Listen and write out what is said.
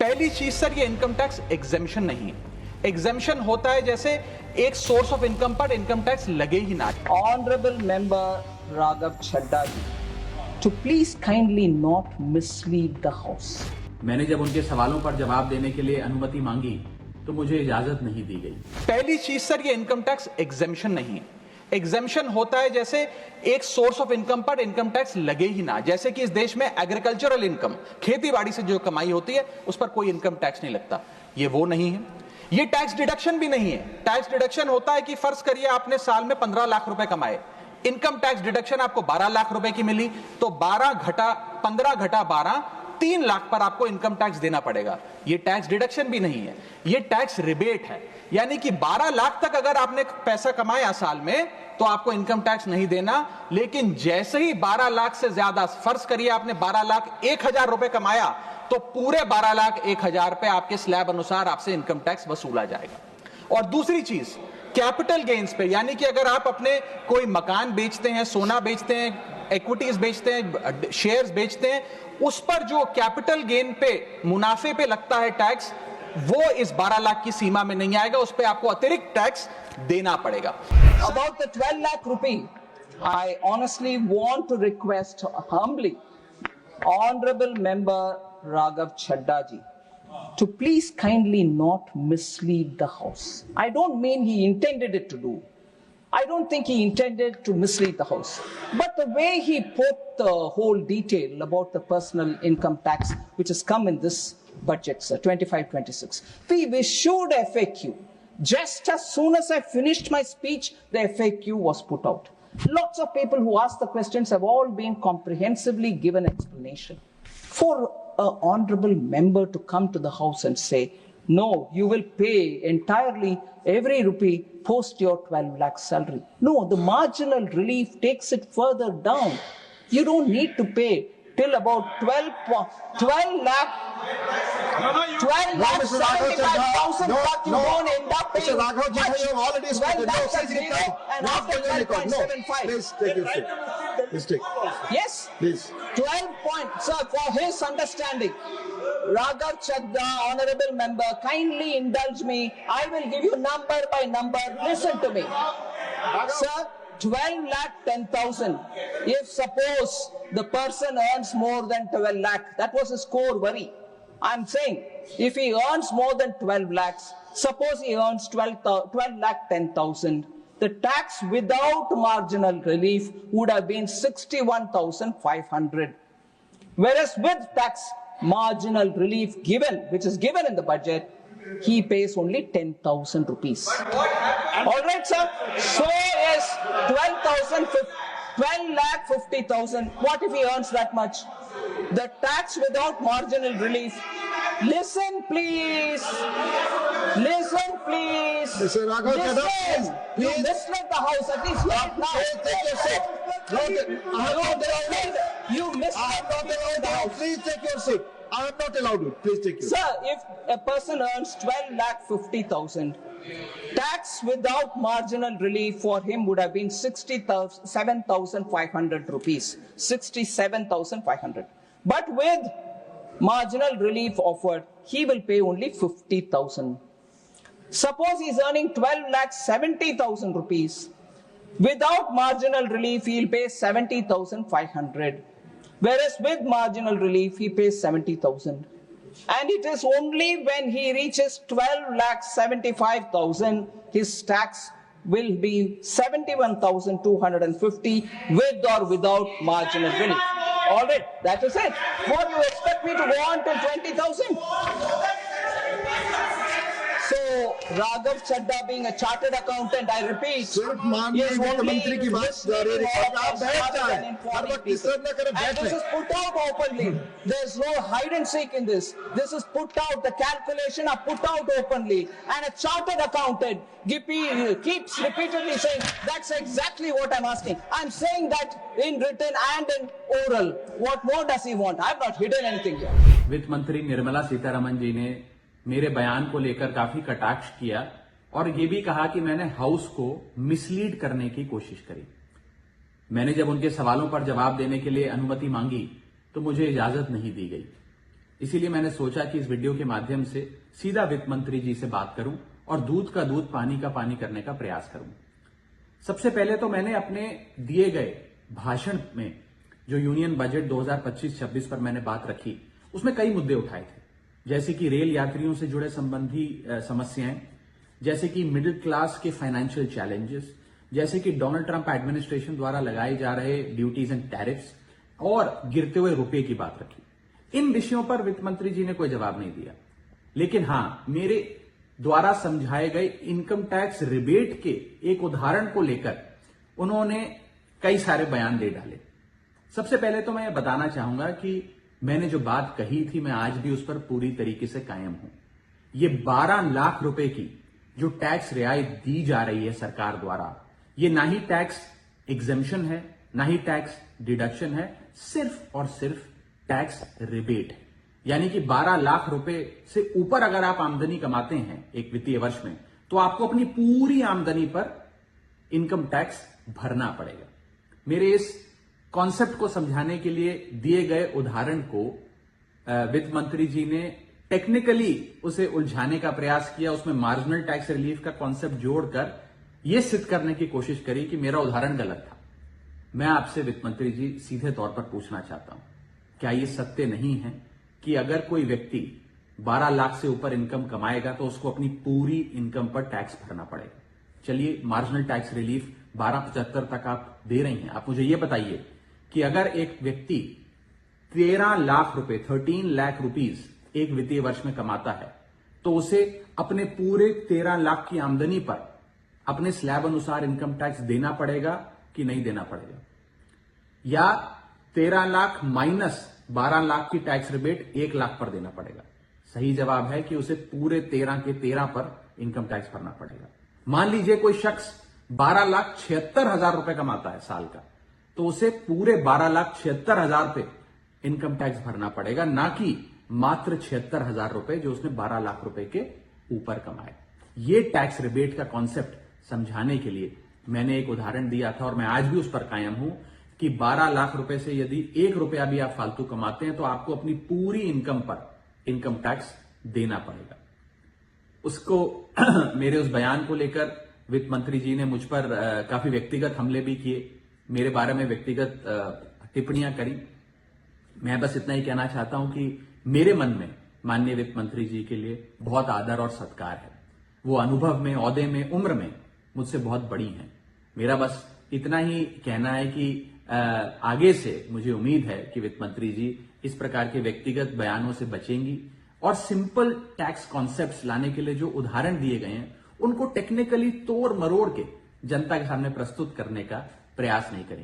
पहली चीज सर, ये इनकम टैक्स एग्जेम्पशन नहीं है। एग्जेम्पशन होता है जैसे एक सोर्स ऑफ इनकम पर इनकम टैक्स लगे ही ना। Honorable Member Raghav Chadda ji, to please kindly not mislead the House. मैंने जब उनके सवालों पर जवाब देने के लिए अनुमति मांगी तो मुझे इजाजत नहीं दी गई। पहली चीज सर, ये इनकम टैक्स एग्जेम्पशन नहीं है। एग्जेम्पशन होता है जैसे एक सोर्स ऑफ इनकम पर इनकम टैक्स लगे ही ना। जैसे कि इस देश में एग्रीकल्चरल इनकम, खेती बाड़ी से जो कमाई होती है उस पर कोई इनकम टैक्स नहीं लगता, ये वो नहीं है। ये टैक्स डिडक्शन भी नहीं है। टैक्स डिडक्शन होता है कि फर्ज करिए आपने साल में 15 लाख रुपए कमाए, इनकम टैक्स डिडक्शन आपको 12 लाख रुपए की मिली, तो 15 घटा 12, 3 लाख पर आपको इनकम टैक्स देना पड़ेगा। ये टैक्स डिडक्शन भी नहीं है, ये टैक्स रिबेट है। यानी कि 12 लाख तक अगर आपने पैसा कमाया साल में तो आपको इनकम टैक्स नहीं देना, लेकिन जैसे ही 12 लाख से ज्यादा, फर्ज करिए आपने 12 लाख 1,000 रुपए कमाया, तो पूरे 12 लाख 1,000 पे आपके स्लैब अनुसार आपसे इनकम टैक्स वसूला जाएगा। और दूसरी चीज, कैपिटल गेन्स पे, यानी कि अगर आप अपने कोई मकान बेचते हैं, सोना बेचते हैं, इक्विटीज बेचते हैं, शेयर्स बेचते हैं, उस पर जो कैपिटल गेन पे, मुनाफे पे लगता है टैक्स, वो इस 12 लाख की सीमा में नहीं आएगा, उस पे आपको अतिरिक्त टैक्स देना पड़ेगा। About the 12 lakh rupee, I honestly want to request humbly Honorable Member Raghav Chadda ji to please kindly not mislead the House. I don't mean he intended it to do. I don't think he intended to mislead the House. But the way he put the whole detail about the personal income tax, which has come in this budget, sir, 25-26, we issued FAQ. Just as soon as I finished my speech, the FAQ was put out. Lots of people who asked the questions have all been comprehensively given explanation. For an honorable member to come to the House and say, no, you will pay entirely every rupee post your 12 lakh salary. No, the marginal relief takes it further down. You don't need to pay till about 12 lakh. 12 lakh 75,000, but you don't end up paying. Mr. Raghav ji, you have already spoken. No, that's please zero, record. and Not after going to record. No, 12.75. please take your seat. Please take. Yes? Please. 12 points. Sir, for his understanding, Raghav Chadda, honorable member, kindly indulge me. I will give you number by number. Listen to me. Sir, 12 lakh 10,000. If suppose the person earns more than 12 lakh, that was his core worry. I'm saying, if he earns more than 12 lakhs, suppose he earns 12 lakh 10,000, the tax without marginal relief would have been 61,500. Whereas with tax marginal relief given, which is given in the budget, he pays only 10,000 rupees. All right, sir. So is 12 lakh 50,000. What if he earns that much? The tax without marginal relief. Listen, please. Listen, please. Mr. Raghav Chadda, Listen. You please. misled the House at least right now. Take your seat. You misled the House. Please take your seat. I am not allowed it. Please take your seat. Sir, if a person earns 12 lakh 50,000, tax without marginal relief for him would have been 67,500 rupees. 67,500. But with marginal relief offered, he will pay only 50,000. Suppose he is earning 12 lakh 70,000 rupees. Without marginal relief, he will pay 70,500. Whereas with marginal relief, he pays 70,000. And it is only when he reaches 12 lakh 75,000, his tax will be 71,250 with or without marginal relief. All right, that is it. What do you expect me to go on till 20,000? So, Raghav Chadda being a chartered accountant, I repeat, सिर्फ माननीय is वित्त only मंत्री की बात जारी रखिए। आप बैठ जाएं। हर वक्त डिस्टर्ब न करें, and बैठ this जाएं। is put out openly. There's no hide and seek in this. This is put out, the calculation are put out openly. And a chartered accountant keeps repeatedly saying, that's exactly what I'm asking. I'm saying that in written and in oral. What more does he want? I've not hidden anything here. वित्त मंत्री निर्मला सीतारमण जी ने मेरे बयान को लेकर काफी कटाक्ष किया और ये भी कहा कि मैंने हाउस को मिसलीड करने की कोशिश करी। मैंने जब उनके सवालों पर जवाब देने के लिए अनुमति मांगी तो मुझे इजाजत नहीं दी गई। इसीलिए मैंने सोचा कि इस वीडियो के माध्यम से सीधा वित्त मंत्री जी से बात करूं और दूध का दूध पानी का पानी करने का प्रयास करूं। सबसे पहले तो मैंने अपने दिए गए भाषण में जो यूनियन बजट 2025-26 पर मैंने बात रखी, उसमें कई मुद्दे उठाए थे, जैसे कि रेल यात्रियों से जुड़े संबंधी समस्याएं, जैसे कि मिडिल क्लास के फाइनेंशियल चैलेंजेस, जैसे कि डोनाल्ड ट्रंप एडमिनिस्ट्रेशन द्वारा लगाए जा रहे ड्यूटीज एंड टैरिफ्स और गिरते हुए रुपए की बात रखी। इन विषयों पर वित्त मंत्री जी ने कोई जवाब नहीं दिया, लेकिन हां, मेरे द्वारा समझाए गए इनकम टैक्स रिबेट के एक उदाहरण को लेकर उन्होंने कई सारे बयान दे डाले। सबसे पहले तो मैं ये बताना चाहूंगा कि मैंने जो बात कही थी, मैं आज भी उस पर पूरी तरीके से कायम हूं। ये 12 लाख रुपए की जो टैक्स रियायत दी जा रही है सरकार द्वारा, ये ना ही टैक्स एग्जेम्पशन है, ना ही टैक्स डिडक्शन है, सिर्फ और सिर्फ टैक्स रिबेट है। यानी कि 12 लाख रुपए से ऊपर अगर आप आमदनी कमाते हैं एक वित्तीय वर्ष में, तो आपको अपनी पूरी आमदनी पर इनकम टैक्स भरना पड़ेगा। मेरे इस कॉन्सेप्ट को समझाने के लिए दिए गए उदाहरण को वित्त मंत्री जी ने टेक्निकली उसे उलझाने का प्रयास किया, उसमें मार्जिनल टैक्स रिलीफ का कॉन्सेप्ट जोड़कर यह सिद्ध करने की कोशिश करी कि मेरा उदाहरण गलत था। मैं आपसे वित्त मंत्री जी सीधे तौर पर पूछना चाहता हूं, क्या यह सत्य नहीं है कि अगर कोई व्यक्ति 12 लाख से ऊपर इनकम कमाएगा तो उसको अपनी पूरी इनकम पर टैक्स भरना पड़ेगा? चलिए, मार्जिनल टैक्स रिलीफ 12.75 तक आप दे रही हैं। आप मुझे यह बताइए कि अगर एक व्यक्ति 13 लाख रुपए 13 लाख रुपीज एक वित्तीय वर्ष में कमाता है, तो उसे अपने पूरे 13 लाख की आमदनी पर अपने स्लैब अनुसार इनकम टैक्स देना पड़ेगा कि नहीं देना पड़ेगा? या 13 लाख माइनस 12 लाख की टैक्स रिबेट 1 लाख पर देना पड़ेगा? सही जवाब है कि उसे पूरे 13 के 13 पर इनकम टैक्स भरना पड़ेगा। मान लीजिए कोई शख्स 12,76,000 रुपए कमाता है साल का, तो उसे पूरे 12,76,000 पे इनकम टैक्स भरना पड़ेगा, ना कि मात्र 76,000 रुपए जो उसने 12 लाख रुपए के ऊपर कमाए। ये टैक्स रिबेट का कॉन्सेप्ट समझाने के लिए मैंने एक उदाहरण दिया था और मैं आज भी उस पर कायम हूं कि 12 लाख रुपए से यदि 1 रुपया भी आप फालतू कमाते हैं तो आपको अपनी पूरी इनकम पर इनकम टैक्स देना पड़ेगा। उसको मेरे उस बयान को लेकर वित्त मंत्री जी ने मुझ पर काफी व्यक्तिगत हमले भी किए, मेरे बारे में व्यक्तिगत टिप्पणियां करी। मैं बस इतना ही कहना चाहता हूं कि मेरे मन में माननीय वित्त मंत्री जी के लिए बहुत आदर और सत्कार है। वो अनुभव में, ओहदे में, उम्र में मुझसे बहुत बड़ी हैं। मेरा बस इतना ही कहना है कि आगे से मुझे उम्मीद है कि वित्त मंत्री जी इस प्रकार के व्यक्तिगत बयानों से बचेंगी और सिंपल टैक्स कॉन्सेप्ट्स लाने के लिए जो उदाहरण दिए गए हैं उनको टेक्निकली तोड़ मरोड़ के जनता के सामने प्रस्तुत करने का प्रयास नहीं करेंगी।